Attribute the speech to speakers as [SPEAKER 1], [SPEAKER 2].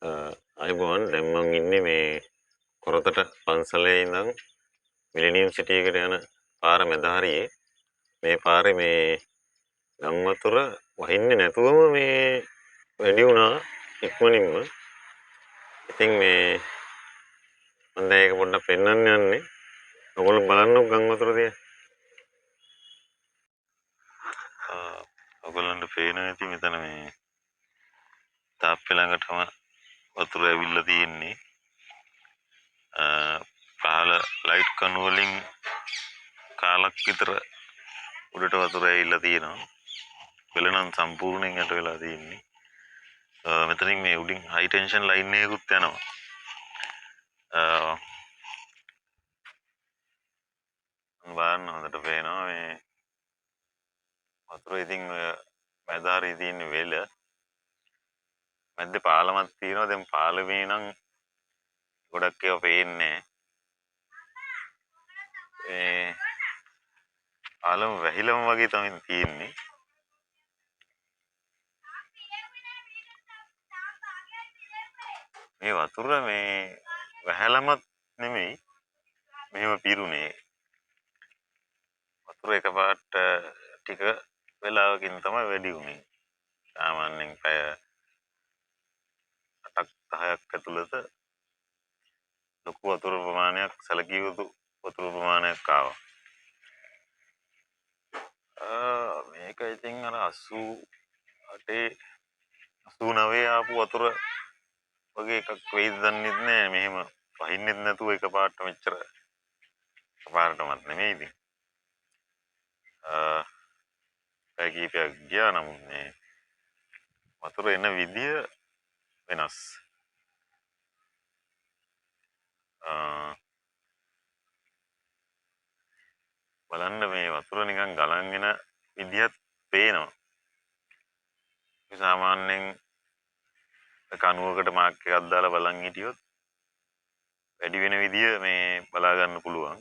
[SPEAKER 1] අයිබෝන් දැන් මං ඉන්නේ මේ කොරතට පන්සලේ ඉඳන් මිලේනියම් සිටි එකට යන පාර මැද හරියේ මේ පාරේ මේ ගම් වතුර වහින්නේ නැතුවම මේ වැඩි වුණා ඉක්මනින්ම. ඉතින් මේ මම දැන් ඒක පොඩ්ඩක් පෙන්වන්න යන්නේ. ඔයගොල්ලෝ බලන්නකෝ ගම් වතුර දිහා. ඔයගොල්ලන්ට පේනවා ඇති මෙතන මේ තාප්පේ ළඟටම වතුර ඇවිල්ලා තියෙන්නේ. පහළ ලයිට් කණු වලින් කාලක් විතර උඩට වතුර ඇවිල්ලා තියෙනවා. වෙලනම් සම්පූර්ණයෙන් යට වෙලා තියෙන්නේ. මෙතනින් මේ උඩින් හයි ටෙන්ෂන් ලයින් එකකුත් යනවා. බලන්න හොඳට පේනවා මේ වතුර ඉතින් ඔය මැද හරිය තියෙන වෙල මැද්දේ පාලමක් තියෙනවා. දැන් පාලමේ නම් ගොඩක් ඒවා පේන්නේ නැහැ. පාලම වැහිලම වගේ තමයි තියෙන්නේ. මේ වතුර මේ වැහැලමත් නෙමෙයි මෙහෙම පිරුණේ. වතුර එකපාරට ටික වෙලාවකින් තමයි වැඩි වුණේ. සාමාන්‍යයෙන් පැය 8ක් 10ක් ඇතුළත ලොකු වතුර ප්‍රමාණයක් සැලකිය යුතු වතුර ප්‍රමාණයක් ආවා. මේක ඉතින් අර 88 89 ආපු වතුර වගේ එකක් වෙයිද දන්නෙත් නෑ. මෙහෙම වහින්නෙත් නැතුව එකපාරට මෙච්චර එකපාරටමත් නෙමෙයි ඉතින්. පැය කීපයක් ගියා නමුත් මේ වතුර එන විදිය වෙනස්. බලන්න මේ වතුර නිකන් ගලන් එන විදියත් පේනවා. සාමාන්‍යයෙන් කණුවකට මාක් එකක් දාලා බලන් හිටියොත් වැඩි වෙන විදිය මේ බලා ගන්න පුළුවන්.